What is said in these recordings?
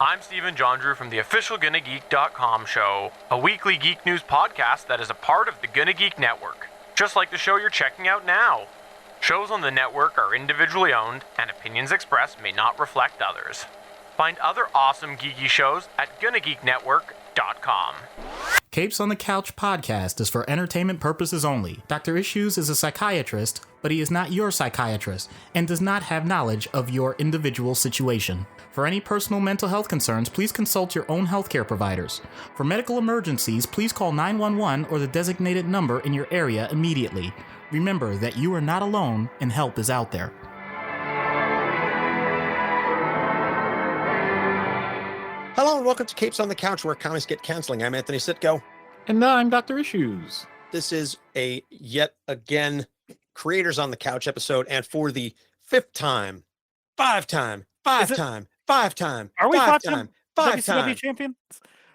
I'm Stephen John Drew from the official GonnaGeek.com show, a weekly geek news podcast that is a part of the GonnaGeek Network, just like the show you're checking out now. Shows on the network are individually owned, and opinions expressed may not reflect others. Find other awesome geeky shows at GonnaGeekNetwork.com. Capes on the Couch podcast is for entertainment purposes only. Dr. Issues is a psychiatrist, but he is not your psychiatrist and does not have knowledge of your individual situation. For any personal mental health concerns, please consult your own healthcare providers. For medical emergencies, please call 911 or the designated number in your area immediately. Remember that you are not alone and help is out there. Hello and welcome to Capes on the Couch, where comics get counseling. I'm Anthony Sitko. And I'm Dr. Issues. This is a yet again Creators on the Couch episode, and for the fifth time, five time. Are we five-time WCW champions?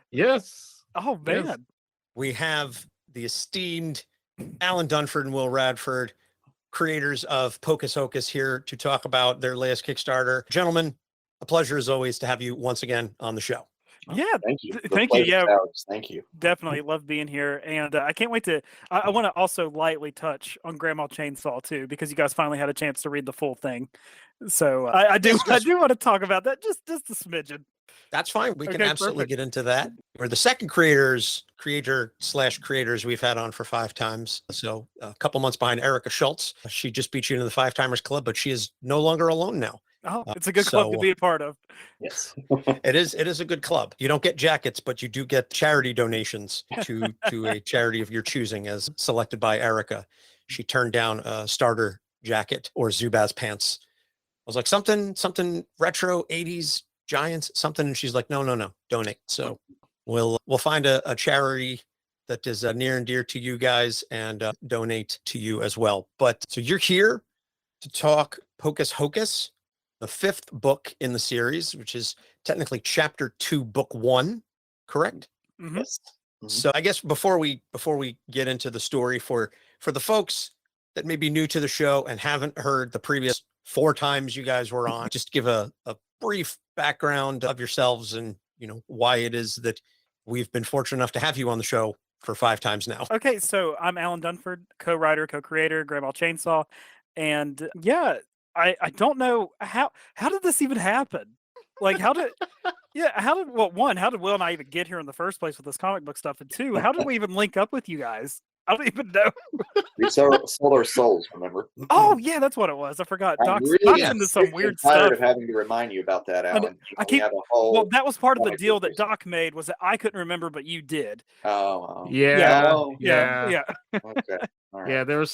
Yes. Oh, man. Yes. We have the esteemed Alan Dunford and Will Radford, creators of Pocus Hocus, here to talk about their latest Kickstarter. Gentlemen, a pleasure as always to have you once again on the show. Yeah, thank you. Thank you. Yeah, thank you. Definitely love being here, and I can't wait to. I want to also lightly touch on Grandma Chainsaw too, because you guys finally had a chance to read the full thing. So I do want to talk about that just a smidgen. That's fine. We can absolutely perfect. get into that. We're the second creator/creators we've had on for 5 times. So a couple months behind Erica Schultz. She just beat you into the 5-timers club, but she is no longer alone now. Oh, it's a good club to be a part of. Yes. It is a good club. You don't get jackets, but you do get charity donations to a charity of your choosing, as selected by Erica. She turned down a starter jacket or Zubaz pants. I was like, something retro 80s Giants, something. And she's like, no, donate. So we'll find a charity that is near and dear to you guys and donate to you as well. But so you're here to talk Pocus Hocus, the 5th book in the series, which is technically chapter 2, book 1, correct? Mm-hmm. Yes. Mm-hmm. So I guess before we get into the story, for the folks that may be new to the show and haven't heard the previous 4 times you guys were on, just give a brief background of yourselves and, why it is that we've been fortunate enough to have you on the show for 5 times now. Okay, so I'm Alan Dunford, co-writer, co-creator, Grandma Chainsaw, and yeah, I don't know how did this even happen? Like, how did Will and I even get here in the first place with this comic book stuff? And 2, how did we even link up with you guys? I don't even know. We sold our souls, remember? Oh yeah, that's what it was. I forgot. Doc's into some weird tired stuff. of having to remind you about that, Alan. Well, that was part of the deal that Doc made, was that I couldn't remember, but you did. Oh. Yeah. Okay. All right. Yeah, there was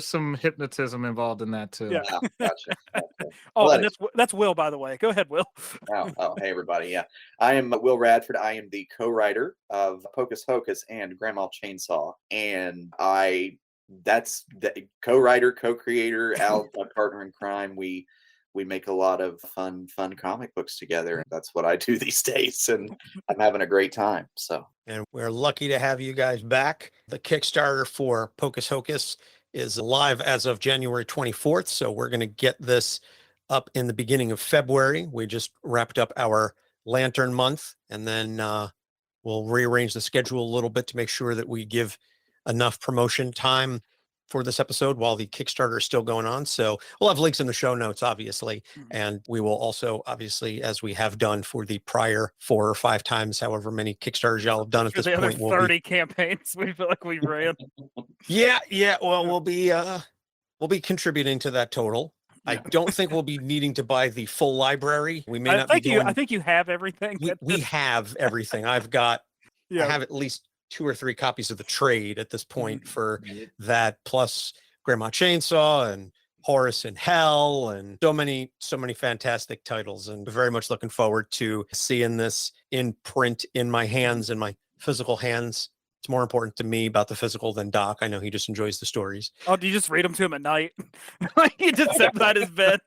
some hypnotism involved in that too. Yeah. Gotcha. Okay. Oh, and that's Will, by the way. Go ahead, Will. Hey everybody. Yeah, I am Will Radford. I am the co-writer of Pocus Hocus and Grandma Chainsaw, and that's the co-writer, co-creator, Al, my partner in crime. We make a lot of fun comic books together, and that's what I do these days, and I'm having a great time. So, And we're lucky to have you guys back. The Kickstarter for Pocus Hocus is live as of January 24th. So we're going to get this up in the beginning of February. We just wrapped up our Lantern month, and then we'll rearrange the schedule a little bit to make sure that we give enough promotion time for this episode while the Kickstarter is still going on. So we'll have links in the show notes, obviously. And we will also, obviously, as we have done for the prior 4 or 5 times, however many Kickstarters y'all have done at this point. Other 30 campaigns we feel like we've ran. Yeah. Well, we'll be contributing to that total. I don't think we'll be needing to buy the full library. We may not be. I think you have everything. We have everything. I have at least 2 or 3 copies of the trade at this point for that, plus Grandma Chainsaw and Horace in Hell, and so many fantastic titles, and very much looking forward to seeing this in print in my hands, in my physical hands. It's more important to me about the physical than Doc. I know he just enjoys the stories. Oh, do you just read them to him at night? He just sat beside his bed.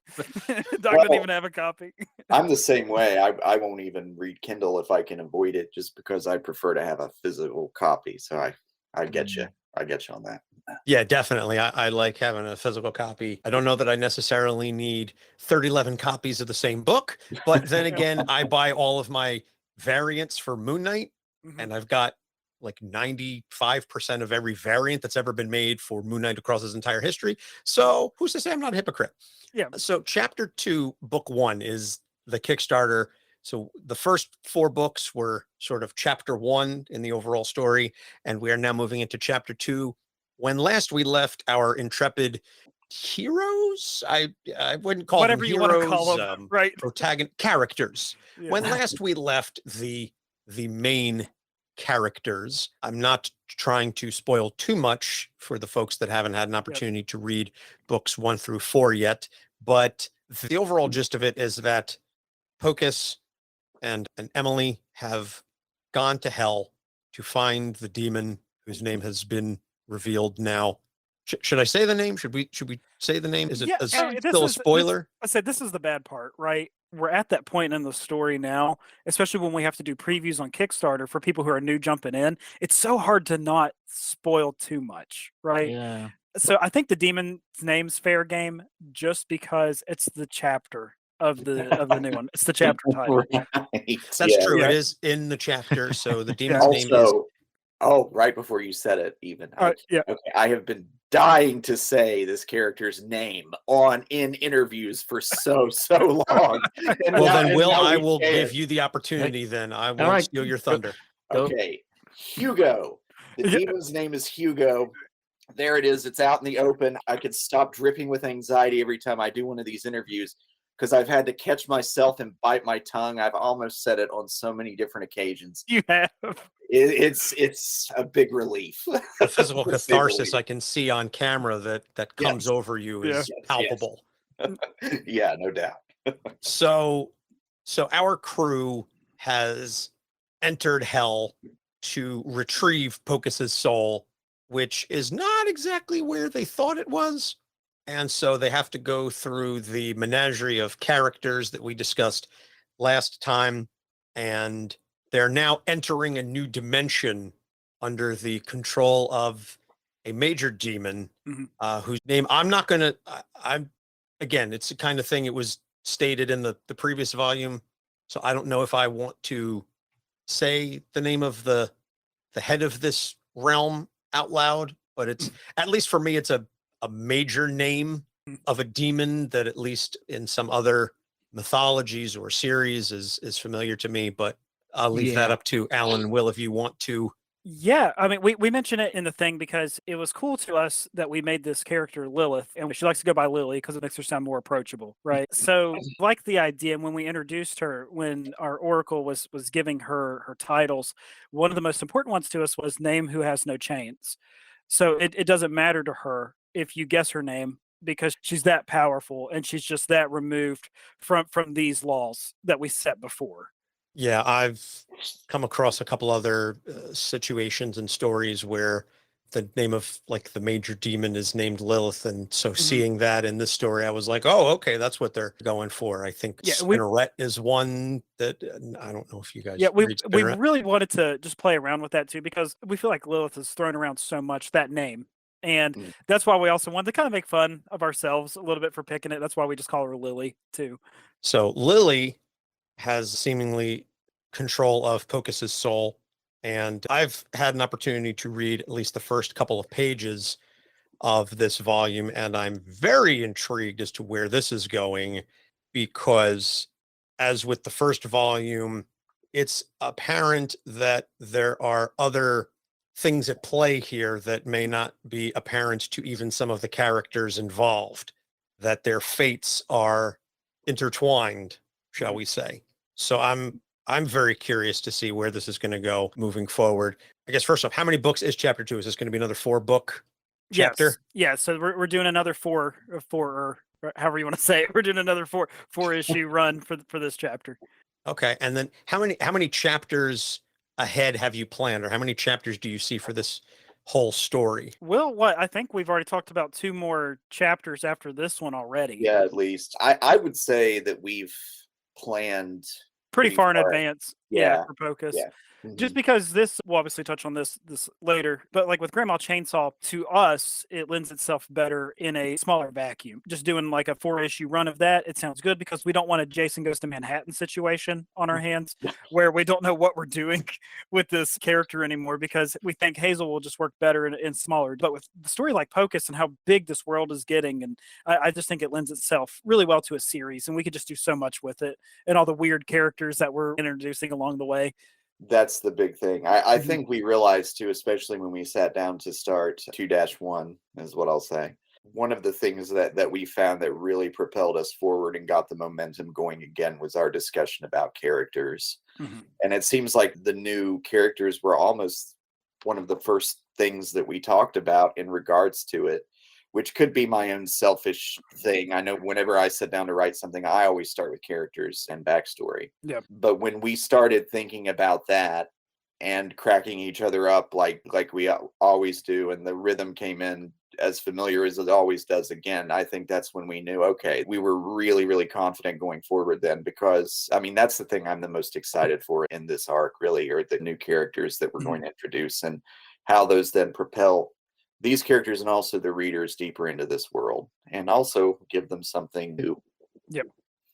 Doc doesn't even have a copy. I'm the same way. I won't even read Kindle if I can avoid it, just because I prefer to have a physical copy. So I get you. I get you on that. Yeah, definitely. I like having a physical copy. I don't know that I necessarily need 3011 copies of the same book, but then again, I buy all of my variants for Moon Knight, and I've got like 95% of every variant that's ever been made for Moon Knight across his entire history. So who's to say I'm not a hypocrite? Yeah. So chapter 2, book 1 is the Kickstarter. So the first 4 books were sort of chapter 1 in the overall story, and we are now moving into chapter 2. When last we left our intrepid heroes, I wouldn't call Whatever them you heroes, want to call them, right? protagonist characters. Yeah. When last we left the main characters, I'm not trying to spoil too much for the folks that haven't had an opportunity to read books 1 through 4 yet, but the overall gist of it is that Pocus and Emily have gone to hell to find the demon whose name has been revealed now. Should I say the name? Should we say the name? Is it still a spoiler? I said this is the bad part, right? We're at that point in the story now, especially when we have to do previews on Kickstarter for people who are new jumping in. It's so hard to not spoil too much, right? Yeah. So I think the demon's name's fair game just because it's the chapter of the new one. It's the chapter title. Right. That's true. Yeah. It is in the chapter. So the demon's name is. Also, oh, right before you said it, even. Yeah. Okay, I have been dying to say this character's name in interviews for so long. Well, then, Will, I will give you the opportunity. Then I won't steal your thunder. Okay, Hugo. The demon's name is Hugo. There it is. It's out in the open. I could stop dripping with anxiety every time I do one of these interviews because I've had to catch myself and bite my tongue. I've almost said it on so many different occasions. You have. It's a big relief. The physical catharsis I can see on camera that comes over you is palpable. Yeah, no doubt. So our crew has entered hell to retrieve Pocus's soul, which is not exactly where they thought it was. And so they have to go through the menagerie of characters that we discussed last time. And they're now entering a new dimension under the control of a major demon, whose name again, it's the kind of thing it was stated in the previous volume. So I don't know if I want to say the name of the head of this realm out loud, but it's, at least for me, it's a major name of a demon that at least in some other mythologies or series is familiar to me, but I'll leave that up to Alan and Will if you want to. Yeah, I mean, we mentioned it in the thing because it was cool to us that we made this character Lilith, and she likes to go by Lily because it makes her sound more approachable, right? So, like the idea when we introduced her, when our oracle was giving her titles, one of the most important ones to us was name who has no chains. So it doesn't matter to her if you guess her name because she's that powerful and she's just that removed from these laws that we set before. Yeah, I've come across a couple other situations and stories where the name of like the major demon is named Lilith. And so seeing that in this story, I was like, oh, okay, that's what they're going for. I think Spinneret is one that I don't know if you guys read we Spinneret. really wanted to just play around with that too, because we feel like Lilith is thrown around so much, that name. And that's why we also wanted to kind of make fun of ourselves a little bit for picking it. That's why we just call her Lily too. So Lily has seemingly control of Pocus's soul. And I've had an opportunity to read at least the first couple of pages of this volume, and I'm very intrigued as to where this is going, because as with the first volume, it's apparent that there are other things at play here that may not be apparent to even some of the characters involved, that their fates are intertwined, shall we say. So I'm very curious to see where this is going to go moving forward. I guess first off, how many books is chapter 2? Is this going to be another 4-book chapter? Yes. Yeah. So we're doing another four or however you want to say it. We're doing another four issue run for this chapter. Okay. And then how many chapters ahead have you planned, or how many chapters do you see for this whole story? Well, I think we've already talked about 2 more chapters after this one already. Yeah, at least. I would say that we've planned pretty far in far. advance. Yeah. For Pocus. Yeah. Just Mhm. because we'll obviously touch on this later, but like with Grandma Chainsaw, to us, it lends itself better in a smaller vacuum. Just doing like a 4-issue run of that, it sounds good because we don't want a Jason Goes to Manhattan situation on our hands where we don't know what we're doing with this character anymore because we think Hazel will just work better in smaller. But with the story like Pocus and how big this world is getting, and I just think it lends itself really well to a series, and we could just do so much with it and all the weird characters that we're introducing along the way. That's the big thing. I Mhm. think we realized too, especially when we sat down to start 2-1, is what I'll say. One of the things that we found that really propelled us forward and got the momentum going again was our discussion about characters. Mhm. And it seems like the new characters were almost one of the first things that we talked about in regards to it, which could be my own selfish thing. I know whenever I sit down to write something, I always start with characters and backstory. Yep. But when we started thinking about that and cracking each other up like we always do, and the rhythm came in as familiar as it always does again, I think that's when we knew, okay, we were really, really confident going forward then, because I mean, that's the thing I'm the most excited for in this arc, really, are the new characters that we're going to introduce and how those then propel these characters and also the readers deeper into this world and also give them something new. Yep.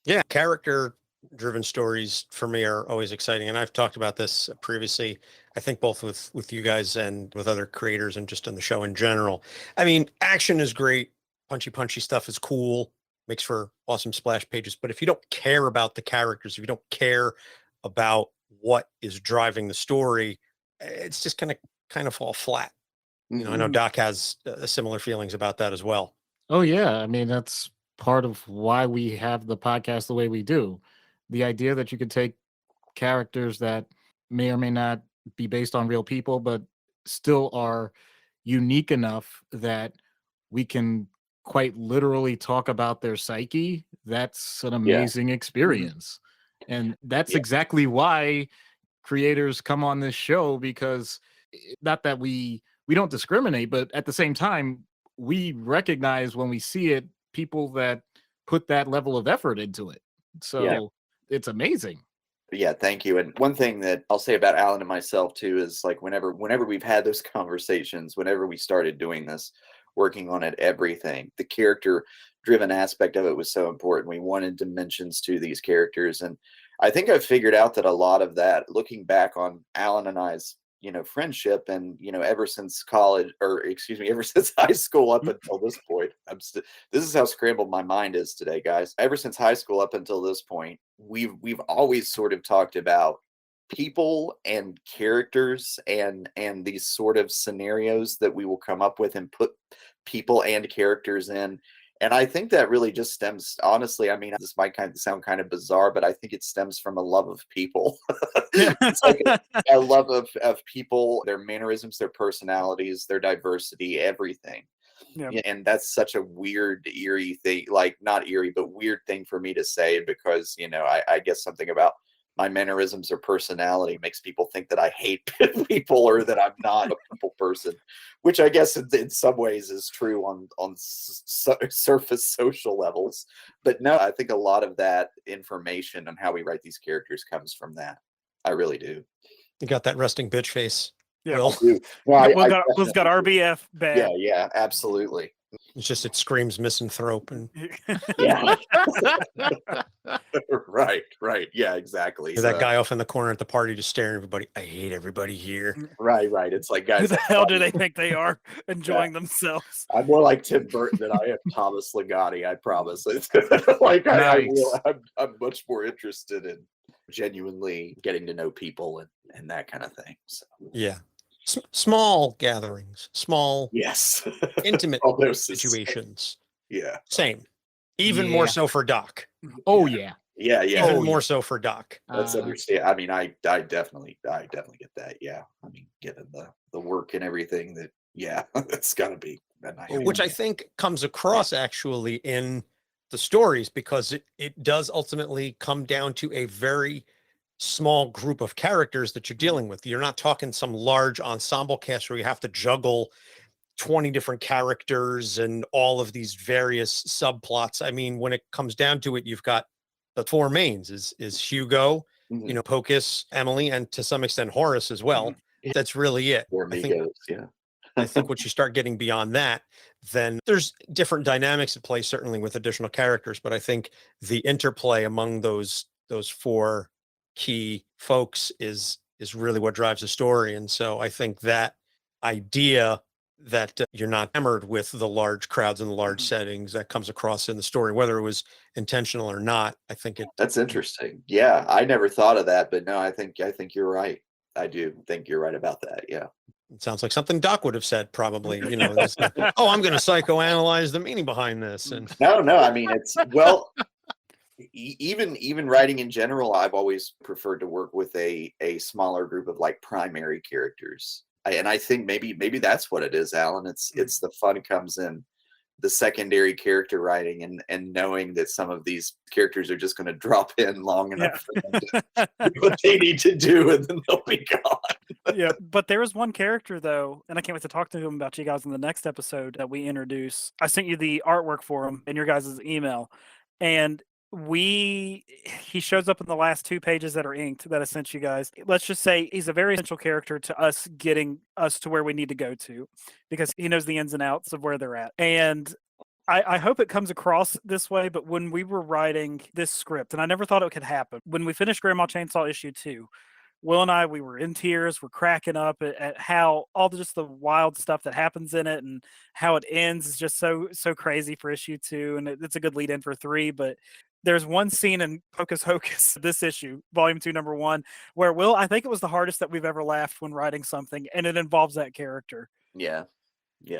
Yeah, character driven stories for me are always exciting, and I've talked about this previously, I think both with you guys and with other creators and just on the show in general. I mean, action is great, punchy stuff is cool, makes for awesome splash pages, but if you don't care about the characters, if you don't care about what is driving the story, it's just going to kind of fall flat. You know, I know Mhm. Doc has similar feelings about that as well. Oh yeah, I mean that's part of why we have the podcast the way we do. The idea that you could take characters that may or may not be based on real people, but still are unique enough that we can quite literally talk about their psyche. That's an Yeah. amazing experience. And that's Yeah. exactly why creators come on this show, because not that we don't discriminate, but at the same time we recognize when we see it people that put that level of effort into it. Yeah. So it's amazing. Yeah, thank you. And one thing that I'll say about Alan and myself too is like whenever we've had those conversations, whenever we started doing this, working on it, everything, the character driven aspect of it was so important. We wanted dimensions to these characters. And I think I've figured out that a lot of that, looking back on Alan and I's, friendship, and ever since college, or excuse me, ever since high school up until this point, this is how scrambled my mind is today, guys. Ever since high school up until this point, we've always sort of talked about people and characters and these sort of scenarios that we will come up with and put people and characters in. And I think that really just stems, honestly, I mean, this might kind of sound kind of bizarre, but I think it stems from a love of people. It's like a love of people, their mannerisms, their personalities, their diversity, everything. Yep. Yeah, and that's such a weird, eerie thing, like not eerie, but weird thing for me to say, because, I guess something about my mannerisms or personality makes people think that I hate people or that I'm not a people person, which I guess in some ways is true on surface social levels. But no, I think a lot of that information on how we write these characters comes from that. I really do. You got that resting bitch face, Yeah. Will. Well, Will's got RBF yeah, bad. yeah, absolutely. It's just it screams misanthrope, and Yeah. Right. Yeah, exactly. that guy off in the corner at the party just staring at everybody. I hate everybody here. Right. It's like, Who guys, the hell do they think they are, enjoying themselves? I'm more like Tim Burton than I am Thomas Ligotti, I promise. It's like Nice. I'm much more interested in genuinely getting to know people and that kind of thing. So Yeah. Small gatherings, small, yes, intimate all those situations. Yeah, Same. Even more Yeah. so for Doc. Oh yeah. yeah. Even more so for Doc. That's understand. I mean, I definitely get that. Yeah, I mean, given the work and everything, that it's got to be a nice. Which I think comes across actually in the stories, because it does ultimately come down to a very small group of characters that you're dealing with. You're not talking some large ensemble cast where you have to juggle 20 different characters and all of these various subplots. I mean, when it comes down to it, you've got the four mains is Hugo, you know, Pocus, Emily, and to some extent Horace as well. That's really it. Or I think, Migos, yeah. I think once you start getting beyond that, then there's different dynamics at play, certainly with additional characters. But I think the interplay among those four key folks is really what drives the story. And so I think that idea that you're not hammered with the large crowds and the large settings that comes across in the story, whether it was intentional or not, I think That's interesting. Yeah, I never thought of that, but no, I think you're right. I do think you're right about that. Yeah. it sounds like something Doc would have said, probably. You know, oh, I'm going to psychoanalyze the meaning behind this. And No, I mean, it's well, even writing in general, I've always preferred to work with a smaller group of like primary characters. And I think maybe that's what it is, Alan. It's the fun comes in the secondary character writing and knowing that some of these characters are just going to drop in long enough for them to do what they need to do, and then they'll be gone. Yeah, but there is one character though, and I can't wait to talk to him about you guys in the next episode that we introduce. I sent you the artwork for him in your guys' email, and he shows up in the last 2 pages that are inked that I sent you guys. Let's just say he's a very essential character to us getting us to where we need to go to, because he knows the ins and outs of where they're at. And I hope it comes across this way, but when we were writing this script, and I never thought it could happen, when we finished Grandma Chainsaw issue 2, Will and I, we were in tears. We're cracking up at how just the wild stuff that happens in it, and how it ends is just so crazy for issue 2, and it's a good lead in for 3. But there's one scene in Pocus Hocus, this issue, volume 2, number 1, where Will, I think it was the hardest that we've ever laughed when writing something, and it involves that character. Yeah.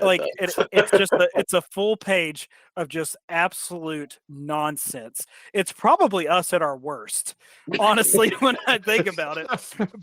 Like it's just it's a full page of just absolute nonsense. It's probably us at our worst, honestly, when I think about it.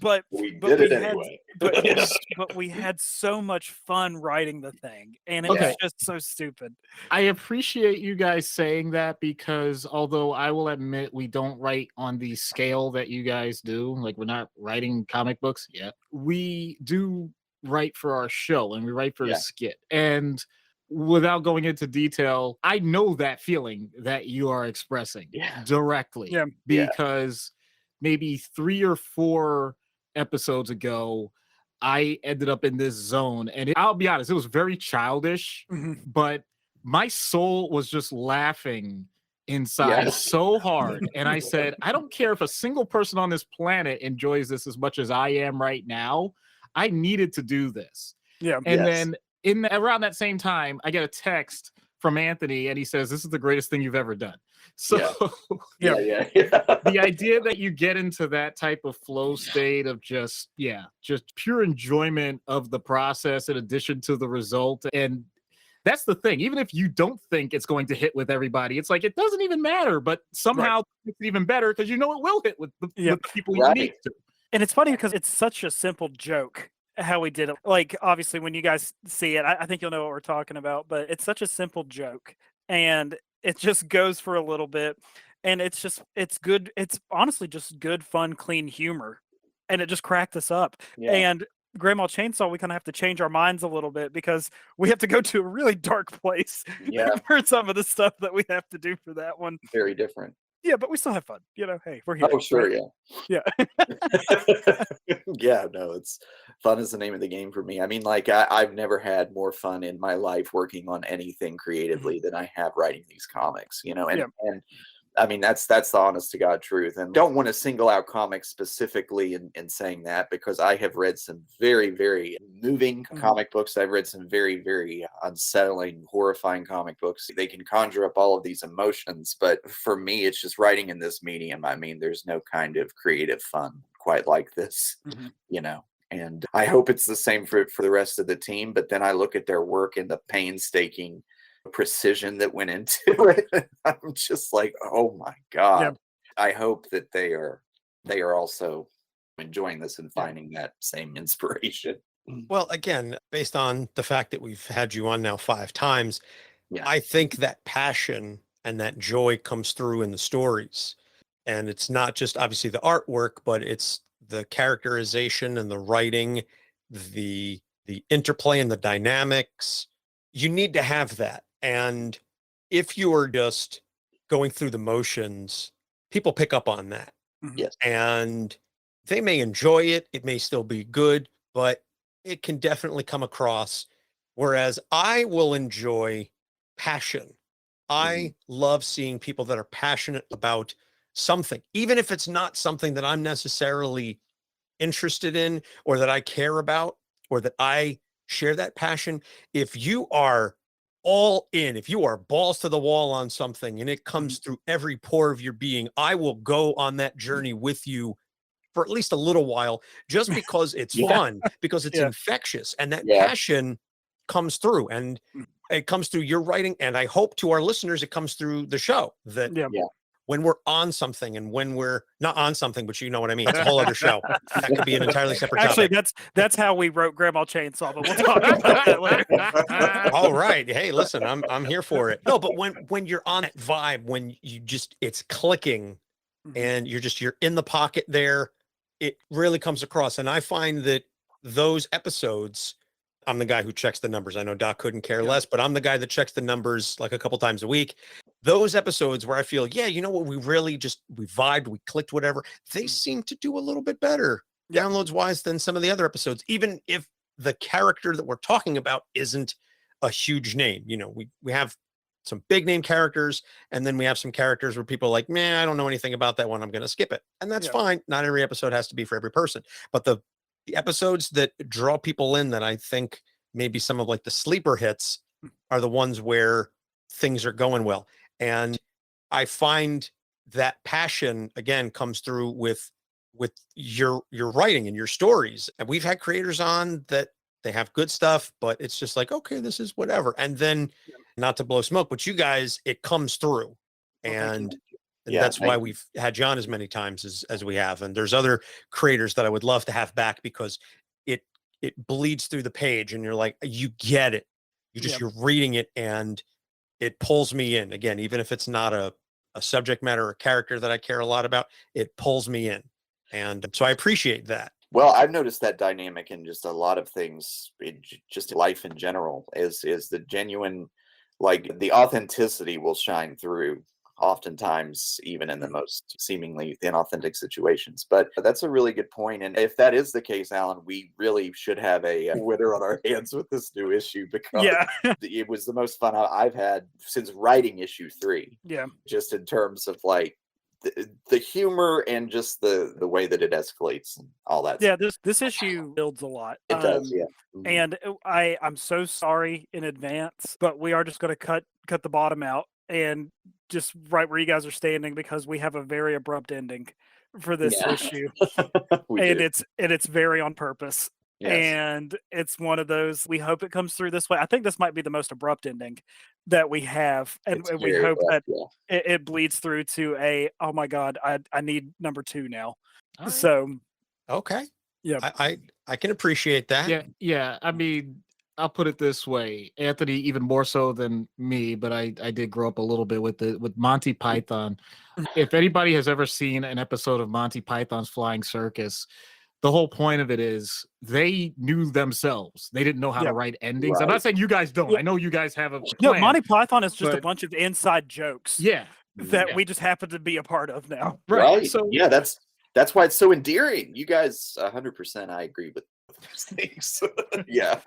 But we did it anyway. but we had so much fun writing the thing, and it was just so stupid. I appreciate you guys saying that, because although I will admit we don't write on the scale that you guys do, like we're not writing comic books yet, we do write for our show, and we write for a skit. And without going into detail, I know that feeling that you are expressing directly, because maybe 3 or 4 episodes ago, I ended up in this zone, and I'll be honest, it was very childish, but my soul was just laughing inside so hard. And I said, I don't care if a single person on this planet enjoys this as much as I am right now. I needed to do this. Yeah. And then around that same time, I get a text from Anthony, and he says, this is the greatest thing you've ever done. So the idea that you get into that type of flow state of just pure enjoyment of the process in addition to the result. And that's the thing. Even if you don't think it's going to hit with everybody, it's like, it doesn't even matter, but somehow it's even better because you know it will hit with the people you need to. And it's funny because it's such a simple joke how we did it. Like, obviously, when you guys see it, I think you'll know what we're talking about, but it's such a simple joke. And it just goes for a little bit. And it's good. It's honestly just good, fun, clean humor. And it just cracked us up. Yeah. And Grandma Chainsaw, we kind of have to change our minds a little bit because we have to go to a really dark place for some of the stuff that we have to do for that one. Very different. Yeah, but we still have fun. You know, hey, we're here. Oh, sure, right? Yeah. No, it's fun is the name of the game for me. I mean, like, I've never had more fun in my life working on anything creatively than I have writing these comics, you know, and I mean, that's the honest to God truth. And don't want to single out comics specifically in saying that, because I have read some very, very moving comic books. I've read some very, very unsettling, horrifying comic books. They can conjure up all of these emotions. But for me, it's just writing in this medium. I mean, there's no kind of creative fun quite like this, you know. And I hope it's the same for the rest of the team. But then I look at their work and the painstaking precision that went into it. I'm just like, oh my God. I hope that they are also enjoying this and finding that same inspiration. Well, again, based on the fact that we've had you on now 5 times, I think that passion and that joy comes through in the stories. And it's not just obviously the artwork, but it's the characterization and the writing, the interplay and the dynamics. You need to have that. And if you are just going through the motions, people pick up on that. Yes. And they may enjoy it. It may still be good, but it can definitely come across. Whereas I will enjoy passion. I love seeing people that are passionate about something, even if it's not something that I'm necessarily interested in or that I care about or that I share that passion. If you are all in, if you are balls to the wall on something and it comes through every pore of your being, I will go on that journey with you for at least a little while, just because it's fun, because it's infectious, and that passion comes through, and it comes through your writing. And I hope to our listeners, it comes through the show that when we're on something and when we're not on something, but you know what I mean. That's a whole other show. That could be an entirely separate Actually, topic. that's how we wrote Grandma Chainsaw, but we'll talk about that later. All right. Hey, listen, I'm here for it. No, but when you're on that vibe, when you just, it's clicking and you're in the pocket there, it really comes across. And I find that those episodes, I'm the guy who checks the numbers. I know Doc couldn't care less, but I'm the guy that checks the numbers like a couple times a week. Those episodes where I feel, you know what, we vibed, we clicked, whatever, they seem to do a little bit better downloads wise than some of the other episodes, even if the character that we're talking about isn't a huge name. You know, we have some big name characters, and then we have some characters where people are like, man, I don't know anything about that one, I'm going to skip it. And that's fine. Not every episode has to be for every person, but the episodes that draw people in, that I think maybe some of like the sleeper hits, are the ones where things are going well. And I find that passion again comes through with your writing and your stories. And we've had creators on that they have good stuff, but it's just like, okay, this is whatever. And then not to blow smoke, but you guys, it comes through. And that's why we've had you on as many times as we have. And there's other creators that I would love to have back, because it bleeds through the page and you're like, you get it. You're reading it and it pulls me in again, even if it's not a subject matter or character that I care a lot about, it pulls me in. And so I appreciate that. Well, I've noticed that dynamic in just a lot of things, just life in general, is the genuine, like the authenticity will shine through oftentimes, even in the most seemingly inauthentic situations. But that's a really good point. And if that is the case, Alan, we really should have a winner on our hands with this new issue, because it was the most fun I've had since writing issue 3. Yeah. Just in terms of like the humor and just the way that it escalates and all that. Yeah, this issue builds a lot. It does, And I'm so sorry in advance, but we are just going to cut the bottom out and just right where you guys are standing, because we have a very abrupt ending for this issue. And it's very on purpose. Yes. And it's one of those, we hope it comes through this way. I think this might be the most abrupt ending that we have. And we hope that it bleeds through to oh my God, I need number 2 now. Right. So. Okay. Yeah. I can appreciate that. Yeah. I mean, I'll put it this way, Anthony, even more so than me, but I did grow up a little bit with Monty Python. If anybody has ever seen an episode of Monty Python's Flying Circus, the whole point of it is they knew themselves. They didn't know how to write endings. Right. I'm not saying you guys don't. I know you guys have a plan. No, Monty Python is just a bunch of inside jokes. That we just happen to be a part of now. Right. So that's why it's so endearing. You guys, 100%, I agree with those things. Yeah.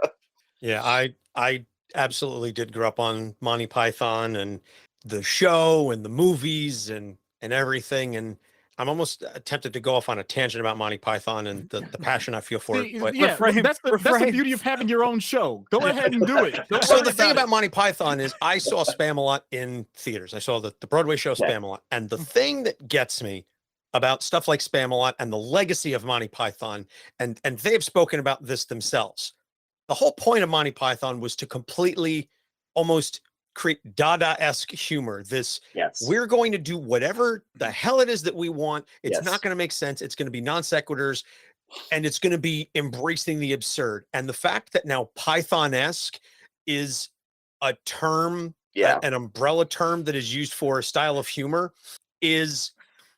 I absolutely did grow up on Monty Python and the show and the movies and everything. And I'm almost tempted to go off on a tangent about Monty Python and the passion I feel for it. But that's the beauty of having your own show. Go ahead and do it. So the thing about Monty Python is I saw Spam-A-Lot in theaters. I saw the Broadway show Spam-A-Lot. And the thing that gets me about stuff like Spam-A-Lot and the legacy of Monty Python, and they've spoken about this themselves. The whole point of Monty Python was to completely almost create Dada-esque humor. We're going to do whatever the hell it is that we want. It's not going to make sense. It's going to be non sequiturs, and it's going to be embracing the absurd. And the fact that now Python-esque is a term, an umbrella term that is used for a style of humor, is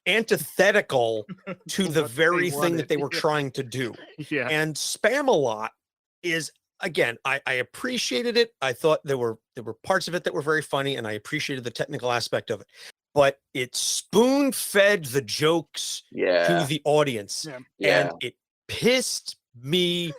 antithetical to the very thing that they were trying to do. And Spam-A-Lot is, again, I appreciated it. I thought there were parts of it that were very funny, and I appreciated the technical aspect of it. but it spoon-fed the jokes to Yeah. the audience, Yeah. and it pissed me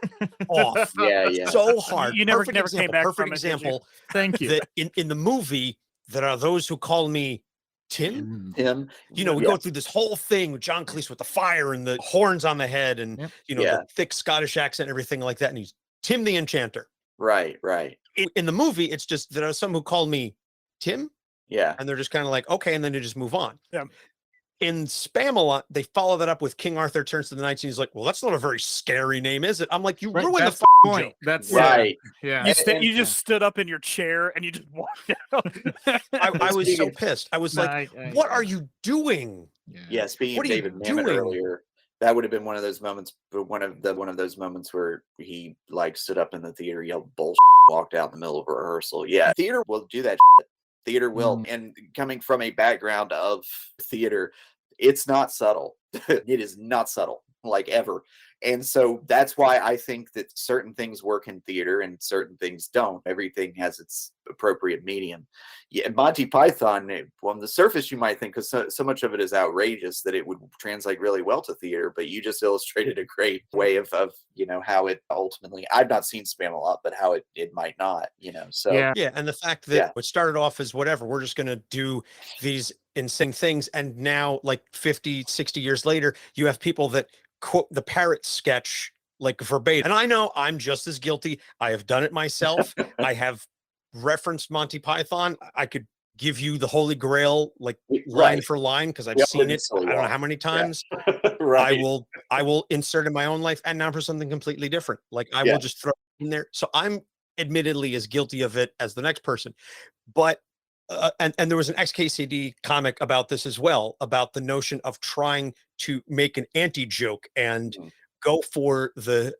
off Yeah. so hard. You never Perfect came back example. from it, did you? Example. Thank you. That in the movie, there are those who call me Tim. Him. You know, we go through this whole thing with John Cleese with the fire and the horns on the head and, the thick Scottish accent and everything like that. And he's Tim the Enchanter. Right. In the movie, it's just there are some who call me Tim. Yeah. And they're just kind of like, okay, and then they just move on. Yeah. In Spamalot, they follow that up with King Arthur Turns to the Knights, and he's like, well, that's not a very scary name, is it? I'm like, you ruined that's the the point. joke. That's right. Yeah. You just stood up in your chair and you just walked out. I was so pissed. I was like, what are you doing? Yeah. Speaking What of are you David Mamet doing? earlier, that would have been one of those moments, but one of those moments where he like stood up in the theater, yelled bullshit, walked out in the middle of a rehearsal. Yeah. Theater will do that shit. Theater will. And coming from a background of theater, it's not subtle. It is not subtle, like ever. And so that's why I think that certain things work in theater and certain things don't. Everything has its appropriate medium. Yeah, Monty Python, on the surface, you might think, because so much of it is outrageous, that it would translate really well to theater. But you just illustrated a great way of how it ultimately. I've not seen Spamalot, but how it might not. So yeah, and the fact that it started off as whatever, we're just going to do these insane things, and now like 50, 60 years later, you have people that quote the parrot sketch like verbatim. And I know I'm just as guilty. I have done it myself. I have referenced Monty Python. I could give you the Holy Grail like line for line because I've seen it. I don't know how many times. Right. I will insert in my own life, and now for something completely different. Like I will just throw it in there. So I'm admittedly as guilty of it as the next person. But and there was an XKCD comic about this as well, about the notion of trying to make an anti-joke and go for the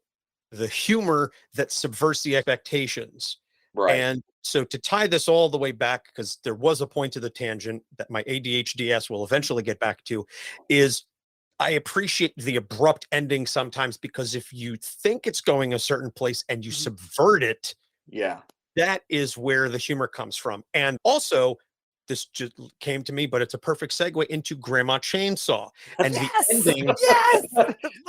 humor that subverts the expectations. Right. And so to tie this all the way back, because there was a point to the tangent that my ADHDS will eventually get back to, is I appreciate the abrupt ending sometimes, because if you think it's going a certain place and you subvert it, that is where the humor comes from. And also, this just came to me, but it's a perfect segue into Grandma Chainsaw. And the ending.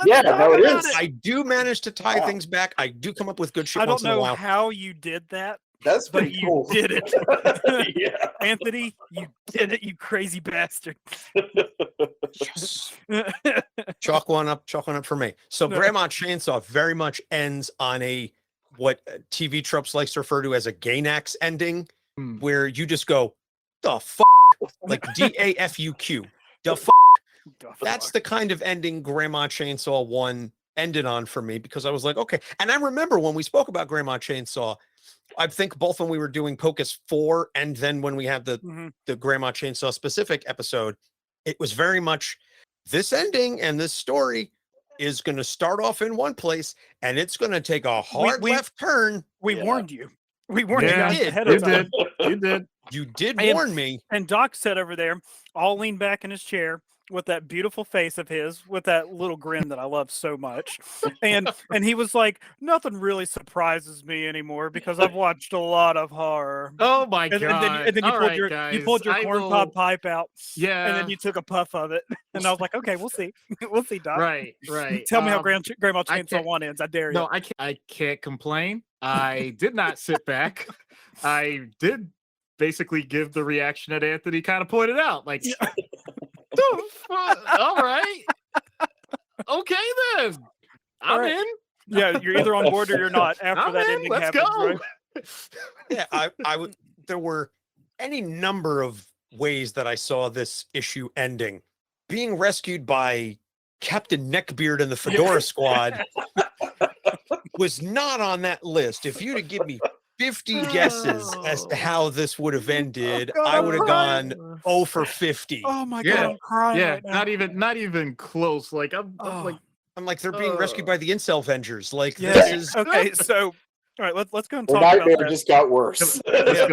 No, it is. I do manage to tie things back. I do come up with good shit. I don't once in a know how how you did that. That's but pretty cool. You did it. Anthony, you did it, you crazy bastard. Chalk one up for me. So Grandma Chainsaw very much ends on what TV Tropes likes to refer to as a Gainax ending, where you just go, the fuck, like DAFUQ, the fuck. That's the kind of ending Grandma Chainsaw 1 ended on for me, because I was like, okay. And I remember when we spoke about Grandma Chainsaw, I think both when we were doing Pocus 4 and then when we had the Grandma Chainsaw specific episode, it was very much this ending and this story is going to start off in one place and it's going to take a hard left turn. We warned you. We warned you guys ahead of time. You did warn me. And Doc sat over there, all leaned back in his chair with that beautiful face of his, with that little grin that I love so much. And he was like, nothing really surprises me anymore because I've watched a lot of horror. Oh my God. And then you pulled your corncob pipe out. Yeah. And then you took a puff of it. And I was like, okay, we'll see. We'll see, Doc. Right. Tell me how Grandma Chainsaw 1 ends. I dare you. No, I can't complain. I did not sit back. I did basically give the reaction that Anthony kind of pointed out. Like, all right. Okay, then. I'm in. Yeah, you're either on board or you're not after that ending Let's happens. go. Right? Yeah, I would. There were any number of ways that I saw this issue ending. Being rescued by Captain Neckbeard and the Fedora Squad was not on that list. If you'd have given me 50 guesses as to how this would have ended, I would have gone 0 for 50. Oh my God, I'm crying right now. not even close. Like I'm like they're being rescued by the Incel Vengers. Like this is okay. So all right, let's go and talk about about that. Just got worse. Let's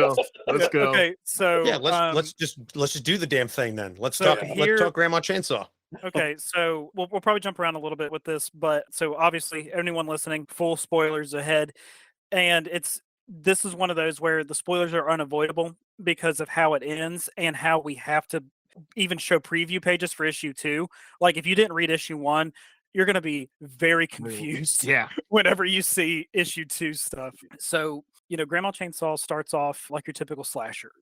go. Okay, so yeah, let's just do the damn thing then. Let's talk Grandma Chainsaw. Okay, so we'll probably jump around a little bit with this, but so obviously anyone listening, full spoilers ahead, and this is one of those where the spoilers are unavoidable because of how it ends and how we have to even show preview pages for issue 2. Like if you didn't read issue 1, you're going to be very confused Yeah. whenever you see issue 2 stuff. So, Grandma Chainsaw starts off like your typical slasher.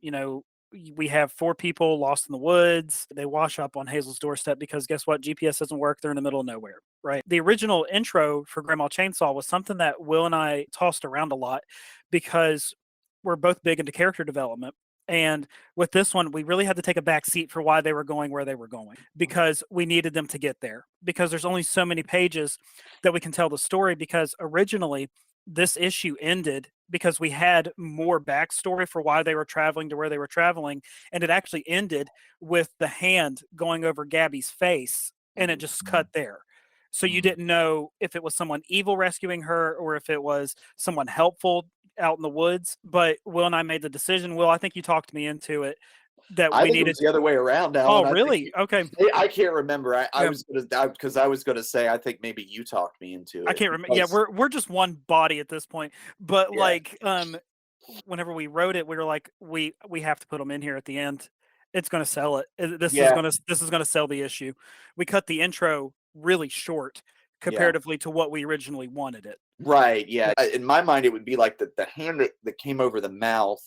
We have 4 people lost in the woods. They wash up on Hazel's doorstep because guess what? GPS doesn't work. They're in the middle of nowhere, right? The original intro for Grandma Chainsaw was something that Will and I tossed around a lot because we're both big into character development. And with this one, we really had to take a back seat for why they were going where they were going because we needed them to get there because there's only so many pages that we can tell the story because originally this issue ended because we had more backstory for why they were traveling to where they were traveling. And it actually ended with the hand going over Gabby's face and it just cut there. So you didn't know if it was someone evil rescuing her or if it was someone helpful out in the woods. But Will and I made the decision. Will, I think you talked me into it. That I we think needed it was the other way around, Alan. Oh, really? Okay. I can't remember. I Yeah. was going to say I think maybe you talked me into it. I can't remember. Yeah, we're just one body at this point. But Yeah. whenever we wrote it, we were like, we have to put them in here at the end. It's going to sell it. This Yeah. is going to sell the issue. We cut the intro really short comparatively to what we originally wanted it. Right. Yeah. In my mind, it would be like the hand that came over the mouth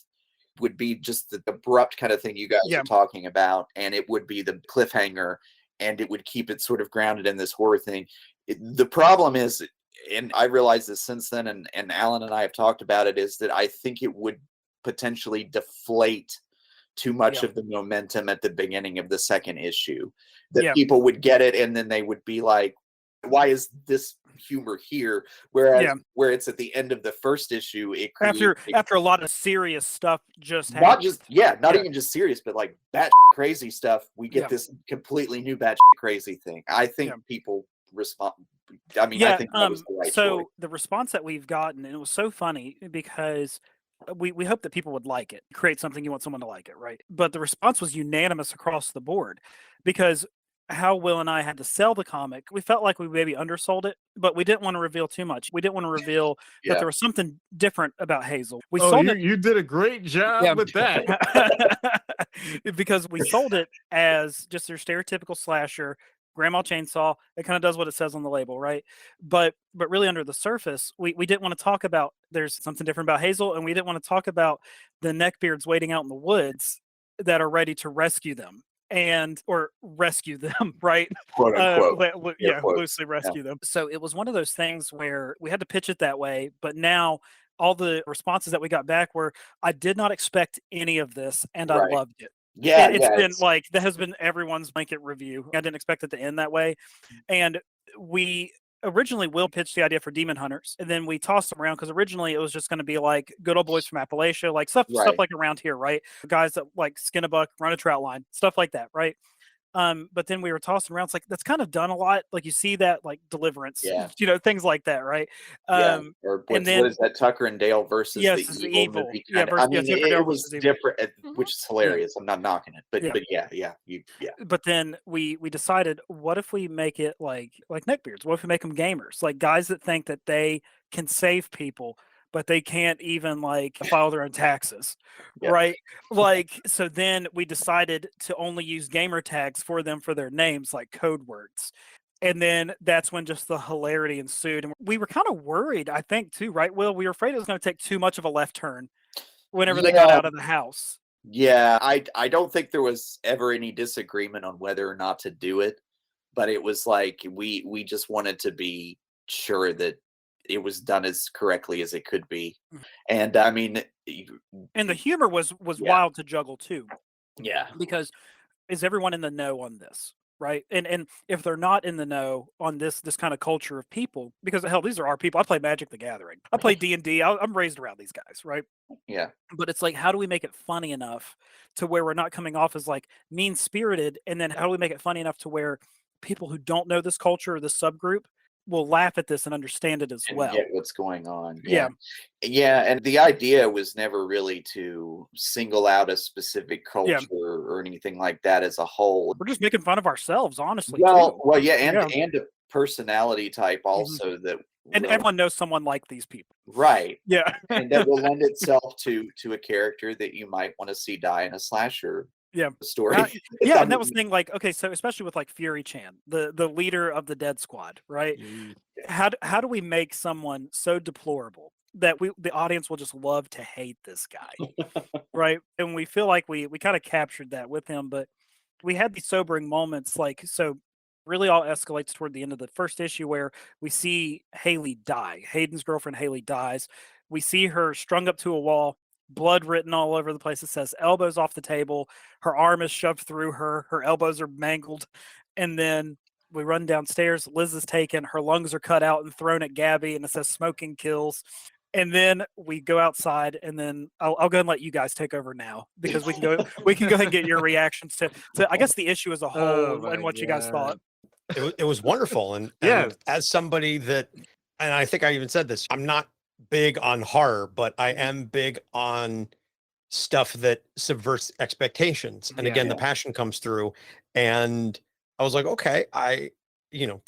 would be just the abrupt kind of thing you guys are talking about, and it would be the cliffhanger, and it would keep it sort of grounded in this horror thing. The problem is, and I realized this since then, and Alan and I have talked about it, is that I think it would potentially deflate too much of the momentum at the beginning of the second issue. That people would get it, and then they would be like, why is this humor here? Whereas where it's at the end of the first issue, it after a lot of serious stuff just not happened. even just serious, but like batshit crazy stuff. We get this completely new batshit crazy thing. I think people respond. I mean, I think that was the right choice. The response that we've gotten, and it was so funny because we hope that people would like it. Create something you want someone to like it, right? But the response was unanimous across the board because how Will and I had to sell the comic, we felt like we maybe undersold it, but we didn't want to reveal too much. We didn't want to reveal that there was something different about Hazel. We sold it. You did a great job with that. Because we sold it as just your stereotypical slasher, Grandma Chainsaw. It kind of does what it says on the label, right? But really under the surface, we didn't want to talk about there's something different about Hazel, and we didn't want to talk about the neckbeards waiting out in the woods that are ready to rescue them. Or rescue them, right? Quote unquote. Loosely rescue them. So it was one of those things where we had to pitch it that way, but now all the responses that we got back were, I did not expect any of this, and I loved it. Yeah, it's been like, that has been everyone's blanket review. I didn't expect it to end that way. And we originally Will pitched the idea for Demon Hunters, and then we tossed them around because originally it was just going to be like good old boys from Appalachia, like stuff like around here, right? Guys that like skin a buck, run a trout line, stuff like that, right? But then we were tossing around. It's like that's kind of done a lot. Like you see that like Deliverance, things like that, right? Or what is that, Tucker and Dale versus the evil? I mean, it was different, which is hilarious. I'm not knocking it, but But then we decided, what if we make it like neckbeards? What if we make them gamers, like guys that think that they can save people, but they can't even like file their own taxes, right? Like, so then we decided to only use gamer tags for them for their names, like code words. And then that's when just the hilarity ensued. And we were kind of worried, I think, too, right, Will? We were afraid it was going to take too much of a left turn whenever they got out of the house. Yeah, I don't think there was ever any disagreement on whether or not to do it, but it was like we just wanted to be sure that it was done as correctly as it could be. And I mean, and the humor was wild to juggle too. Yeah. Because is everyone in the know on this, right? And if they're not in the know on this kind of culture of people, because hell, these are our people. I play Magic the Gathering. I play D&D. I'm raised around these guys, right? Yeah. But it's like, how do we make it funny enough to where we're not coming off as like mean-spirited? And then how do we make it funny enough to where people who don't know this culture or this subgroup will laugh at this and understand it as well. Get what's going on. Yeah. And the idea was never really to single out a specific culture or anything like that as a whole. We're just making fun of ourselves, honestly. Well, yeah, and a personality type also that. And everyone knows someone like these people. Right. Yeah. And that will lend itself to a character that you might want to see die in a slasher story. Yeah, and that was the thing, like, okay, so especially with like Fury Chan, the leader of the Dead Squad, right? How do we make someone so deplorable that the audience will just love to hate this guy, right? And we feel like we kind of captured that with him, but we had these sobering moments, like, so really all escalates toward the end of the first issue where we see Haley die. Hayden's girlfriend Haley dies. We see her strung up to a wall, blood written all over the place. It says elbows off the table. Her arm is shoved through her. Her elbows are mangled. And then we run downstairs. Liz is taken. Her lungs are cut out and thrown at Gabby, and it says smoking kills. And then we go outside, and then I'll go and let you guys take over now, because we can go ahead and get your reactions to I guess the issue as a whole and what you guys thought. It was wonderful. And as somebody that, and I think I even said this, I'm not big on horror, but I am big on stuff that subverts expectations. And again, the passion comes through. And I was like, okay, the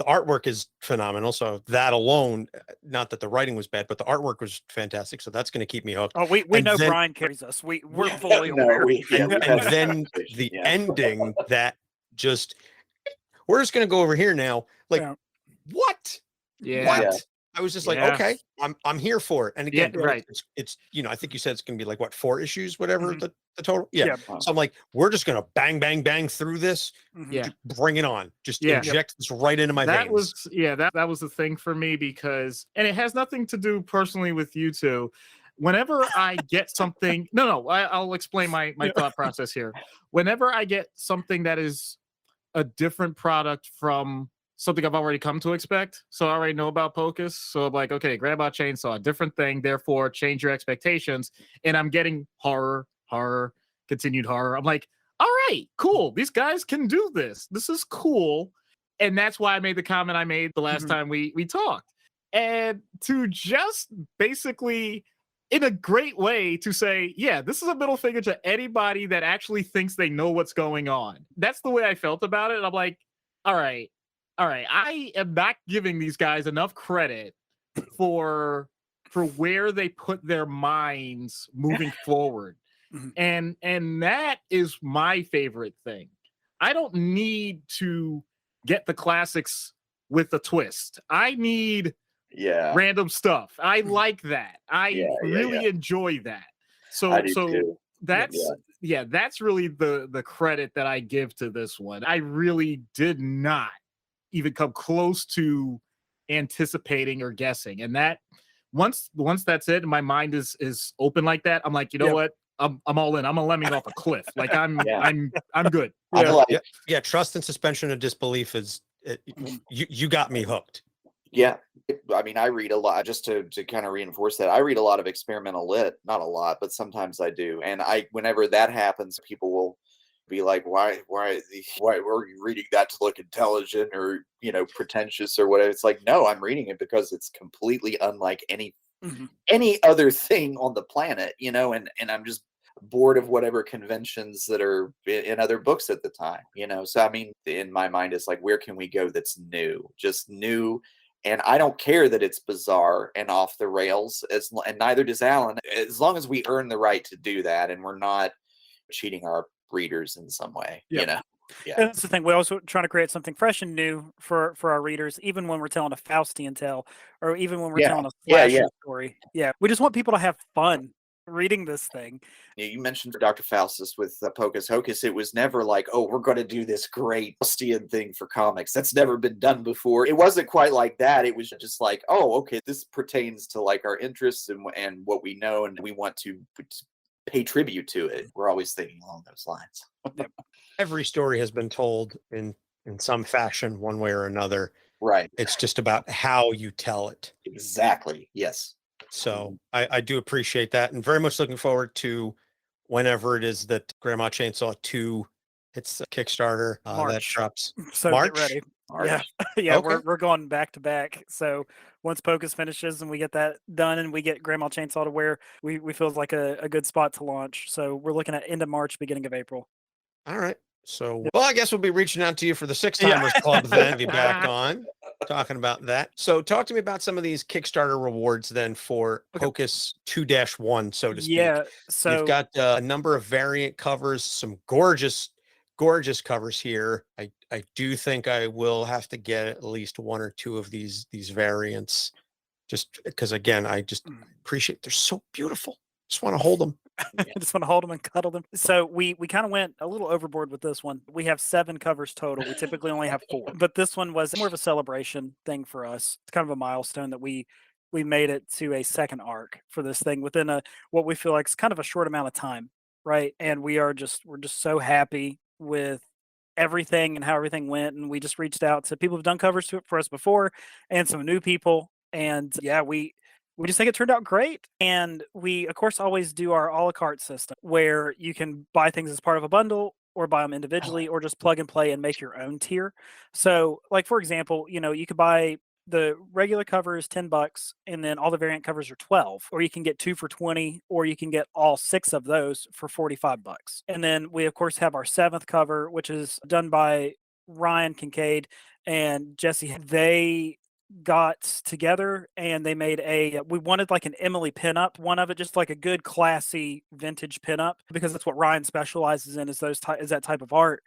artwork is phenomenal. So that alone, not that the writing was bad, but the artwork was fantastic. So that's going to keep me hooked. Oh, we know Brian carries us. We're fully aware. And then the ending that just, we're just going to go over here now. Like, what? Yeah. What? Yeah. I was just like, okay, I'm here for it. And again, it's I think you said it's going to be like, what, 4 issues, whatever the total. Yeah. So I'm like, we're just going to bang, bang, bang through this. Bring it on. Just inject this right into my veins. That was the thing for me, because, and it has nothing to do personally with you two. Whenever I get something, I'll explain my thought process here. Whenever I get something that is a different product from something I've already come to expect, so I already know about Pocus, so I'm like, okay, Grandma Chainsaw, a different thing, therefore change your expectations, and I'm getting horror, continued horror. I'm like, all right, cool, these guys can do this is cool. And that's why I made the comment I made the last time we talked, and to just basically, in a great way, to say, yeah, this is a middle finger to anybody that actually thinks they know what's going on. That's the way I felt about it. And I'm like, all right, I am not giving these guys enough credit for where they put their minds moving forward. And that is my favorite thing. I don't need to get the classics with a twist. I need random stuff. I like that. I really enjoy that. So that's really the credit that I give to this one. I really did not even come close to anticipating or guessing. And that once that's it, and my mind is open like that, I'm like, you know what? I'm all in. I'm a lemming off a cliff. Like I'm good. Trust and suspension of disbelief is you got me hooked. Yeah. I mean, I read a lot, just to kind of reinforce that. I read a lot of experimental lit, not a lot, but sometimes I do. And whenever that happens, people will be like, why were you reading that to look intelligent or, pretentious or whatever? It's like, no, I'm reading it because it's completely unlike any other thing on the planet, and I'm just bored of whatever conventions that are in other books at the time, So, I mean, in my mind, it's like, where can we go that's new, just new? And I don't care that it's bizarre and off the rails, and neither does Alan, as long as we earn the right to do that and we're not cheating our readers in some way, And that's the thing. We're also trying to create something fresh and new for our readers, even when we're telling a Faustian tale, or even when we're telling a slasher story. We just want people to have fun reading this thing. You mentioned Dr. Faustus with Pocus Hocus. It was never like, oh, we're going to do this great Faustian thing for comics. That's never been done before. It wasn't quite like that. It was just like, oh, okay, this pertains to like our interests and what we know, and we want to pay tribute to it. We're always thinking along those lines. Every story has been told in some fashion, one way or another. Right. It's just about how you tell it. Exactly. Yes. So I do appreciate that, and very much looking forward to whenever it is that Grandma Chainsaw 2 hits Kickstarter. That drops. So March? Get ready. March. Yeah. Okay. We're going back to back. So once Pocus finishes and we get that done and we get Grandma Chainsaw to where we feel like a good spot to launch. So we're looking at end of March, beginning of April. All right. So, well, I guess we'll be reaching out to you for the Six Timers Club then, be back on. talking about that. So talk to me about some of these Kickstarter rewards then for Okay. Pocus 2-1, so to speak. Yeah. You've So got a number of variant covers, some gorgeous covers here. I do think I will have to get at least one or two of these variants, just because again, I just appreciate they're so beautiful. Just want to hold them. I just want to hold them and cuddle them. So we kind of went a little overboard with this one. We have 7 covers total. We typically only have 4, but this one was more of a celebration thing for us. It's kind of a milestone that we made it to a second arc for this thing within what we feel like is kind of a short amount of time, right? And we're just so happy with everything and how everything went. And we just reached out to people who've done covers for us before and some new people. And yeah, we just think it turned out great. And we, of course, always do our a la carte system where you can buy things as part of a bundle or buy them individually or just plug and play and make your own tier. So, like, for example, you could buy the regular cover is $10 and then all the variant covers are 12, or you can get 2 for 20, or you can get all 6 of those for $45. And then we, of course, have our 7th cover, which is done by Ryan Kincaid and Jesse. They got together and they made we wanted like an Emily pinup, one of it, just like a good classy vintage pinup, because that's what Ryan specializes in, is that type of art.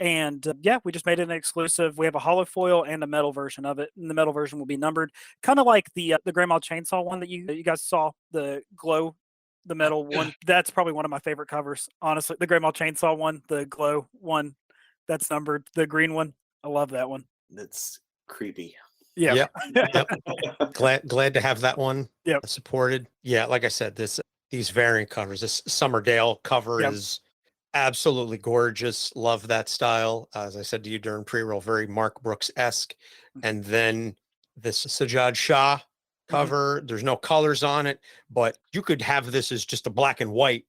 And yeah, we just made it an exclusive. We have a hollow foil and a metal version of it, and the metal version will be numbered, kind of like the Grandma Chainsaw one that you guys saw, the glow, the metal one. That's probably one of my favorite covers, honestly. The Grandma Chainsaw one, the glow one, that's numbered. The green one, I love that one. That's creepy. Yeah. Yep. Glad to have that one supported. Yeah, like I said, these variant covers, this Summerdale cover is absolutely gorgeous. Love that style. As I said to you during pre-roll, very Mark Brooks-esque. And then this Sajjad Shah cover, there's no colors on it, but you could have this as just a black and white,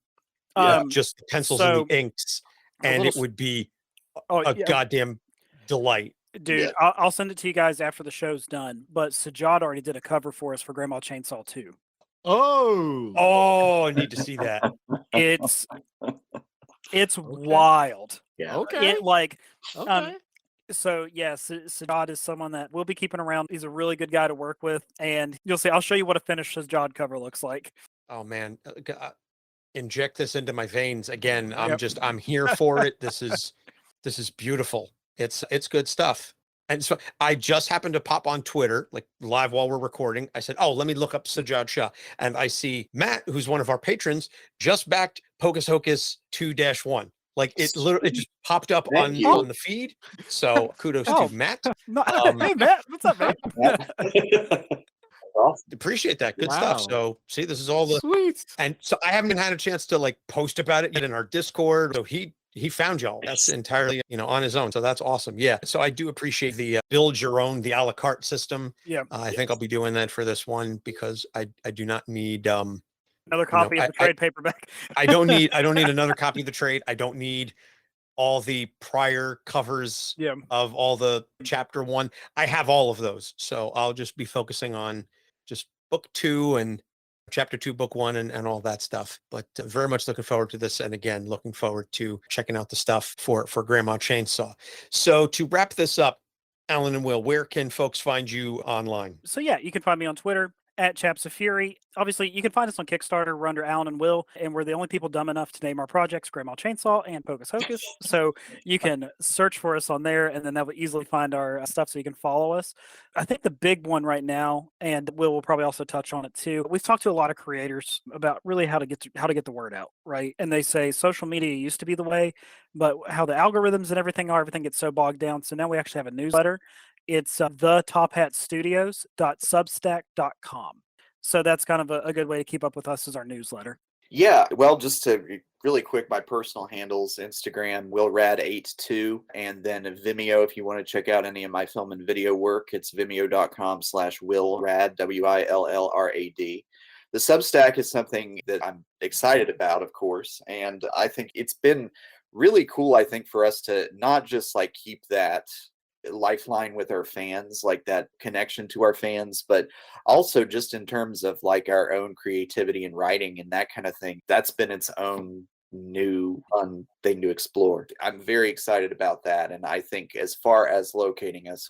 just the pencils and the inks, and it would be a goddamn delight. Dude, I'll send it to you guys after the show's done. But Sajjad already did a cover for us for Grandma Chainsaw 2. Oh, I need to see that. It's wild. Yeah. Okay. So yes, Sajjad is someone that we'll be keeping around. He's a really good guy to work with, and you'll see. I'll show you what a finished Sajjad cover looks like. Oh man, inject this into my veins again. I'm here for it. This is beautiful. It's good stuff. And so I just happened to pop on Twitter, like live while we're recording. I said, let me look up Sajjad Shah. And I see Matt, who's one of our patrons, just backed Pocus Hocus 2-1. Like it just popped up on the feed. So kudos to Matt. Hey Matt, what's up, man? Appreciate that. Good stuff. So see, this is all the sweet. And so I haven't had a chance to like post about it yet in our Discord. So he found y'all. That's entirely, on his own. So that's awesome. Yeah. So I do appreciate the build your own, the a la carte system. Yeah. I think I'll be doing that for this one because I do not need another copy of the trade paperback. I don't need another copy of the trade. I don't need all the prior covers of all the chapter 1. I have all of those. So I'll just be focusing on just book 2 and chapter 2, book 1, and all that stuff. But very much looking forward to this. And again, looking forward to checking out the stuff for Grandma Chainsaw. So to wrap this up, Alan and Will, where can folks find you online? So yeah, you can find me on Twitter at Chaps of Fury. Obviously, you can find us on Kickstarter. We're under Alan and Will, and we're the only people dumb enough to name our projects Grandma Chainsaw and Pocus Hocus. So you can search for us on there, and then that will easily find our stuff so you can follow us. I think the big one right now, and Will probably also touch on it too, we've talked to a lot of creators about really how to get the word out, right? And they say social media used to be the way, but how the algorithms and everything gets so bogged down. So now we actually have a newsletter. It's thetophatstudios.substack.com. So that's kind of a good way to keep up with us as our newsletter. Yeah, well, just to really quick, my personal handles, Instagram, WillRad82, and then Vimeo, if you want to check out any of my film and video work, it's vimeo.com/WillRad, WILLRAD. The Substack is something that I'm excited about, of course, and I think it's been really cool, I think, for us to not just like keep that lifeline with our fans, like that connection to our fans, but also just in terms of like our own creativity and writing and that kind of thing. That's been its own new fun thing to explore. I'm very excited about that, and I think as far as locating us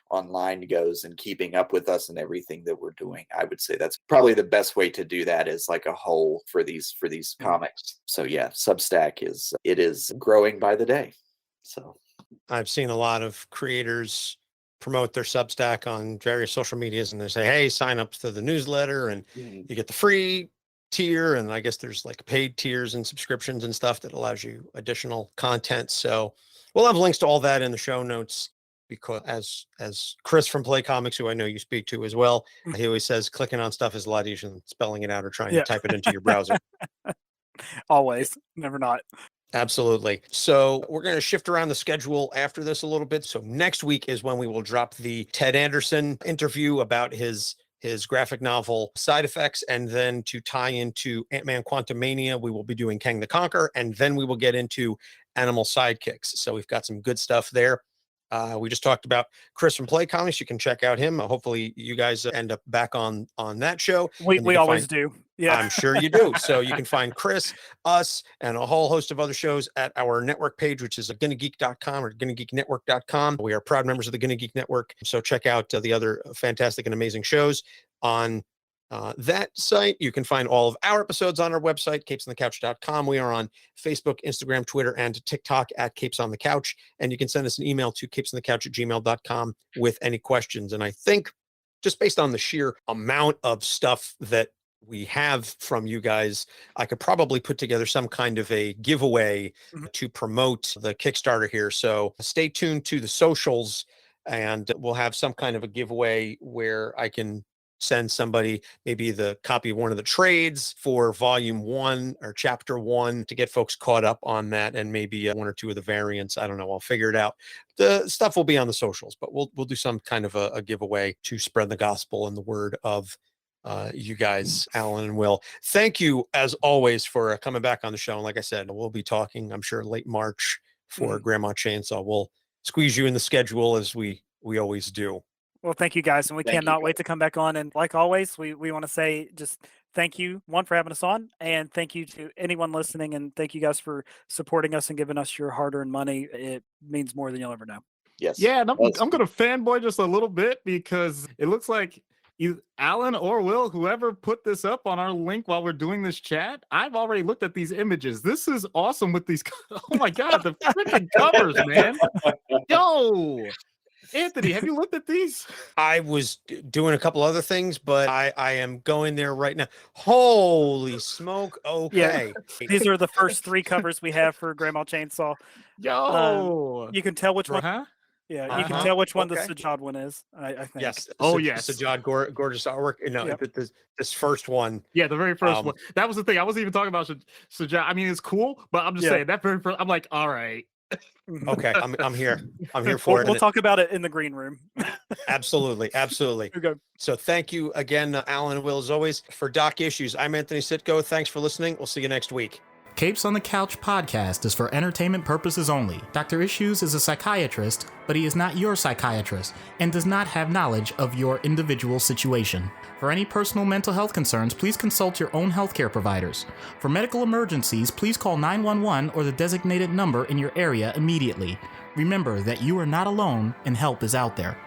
online goes and keeping up with us and everything that we're doing, I would say that's probably the best way to do that, is like a whole for these comics. So yeah, Substack is growing by the day. So I've seen a lot of creators promote their Substack on various social medias, and they say, hey, sign up to the newsletter and you get the free tier. And I guess there's like paid tiers and subscriptions and stuff that allows you additional content. So we'll have links to all that in the show notes, because as Chris from Play Comics, who I know you speak to as well, he always says clicking on stuff is a lot easier than spelling it out or trying to type it into your browser. Always, never not. Absolutely. So we're going to shift around the schedule after this a little bit. So next week is when we will drop the Ted Anderson interview about his graphic novel Side Effects. And then to tie into Ant-Man Quantumania, we will be doing Kang the Conqueror. And then we will get into Animal Sidekicks. So we've got some good stuff there. We just talked about Chris from Play Comics. You can check out him. Hopefully you guys end up back on that show. We always do. Yeah, I'm sure you do. So you can find Chris, us, and a whole host of other shows at our network page, which is GonnaGeek.com or GonnaGeekNetwork.com. We are proud members of the GonnaGeek Network. So check out the other fantastic and amazing shows on that site. You can find all of our episodes on our website, capesonthecouch.com. We are on Facebook, Instagram, Twitter, and TikTok at Capes on the Couch. And you can send us an email to capesonthecouch@gmail.com with any questions. And I think just based on the sheer amount of stuff that we have from you guys, I could probably put together some kind of a giveaway to promote the Kickstarter here. So stay tuned to the socials, and we'll have some kind of a giveaway where I can send somebody maybe the copy of one of the trades for volume 1 or chapter 1 to get folks caught up on that, and maybe 1 or 2 of the variants. I don't know. I'll figure it out. The stuff will be on the socials, but we'll do some kind of a giveaway to spread the gospel and the word of you guys, Alan and Will. Thank you as always for coming back on the show. And like I said, we'll be talking, I'm sure, late March for Grandma Chainsaw. We'll squeeze you in the schedule as we always do. Well, thank you guys, and we cannot wait to come back on. And like always, we want to say just thank you, one, for having us on, and thank you to anyone listening, and thank you guys for supporting us and giving us your hard-earned money. It means more than you'll ever know. Yes. Yeah, and I'm going to fanboy just a little bit, because it looks like either Alan or Will, whoever put this up on our link while we're doing this chat, I've already looked at these images. This is awesome with these. Oh my God, the freaking covers, man. Yo, Anthony, have you looked at these? I was doing a couple other things, but I am going there right now. Holy smoke. Okay. Yeah. These are the first 3 covers we have for Grandma Chainsaw. Yo. You can tell which one. Huh? Yeah, you can tell which one the Sajad one is, I think. Yes. Yes. Sajad, gorgeous artwork. No, this first one. Yeah, the very first one. That was the thing. I wasn't even talking about Sajad. I mean, it's cool, but I'm just saying that very first. I'm like, all right. Okay, I'm here. I'm here for it. We'll talk about it in the green room. Absolutely. Okay. So thank you again, Alan and Will, as always. For Doc Issues, I'm Anthony Sitko. Thanks for listening. We'll see you next week. Capes on the Couch podcast is for entertainment purposes only. Dr. Issues is a psychiatrist, but he is not your psychiatrist and does not have knowledge of your individual situation. For any personal mental health concerns, please consult your own healthcare providers. For medical emergencies, please call 911 or the designated number in your area immediately. Remember that you are not alone and help is out there.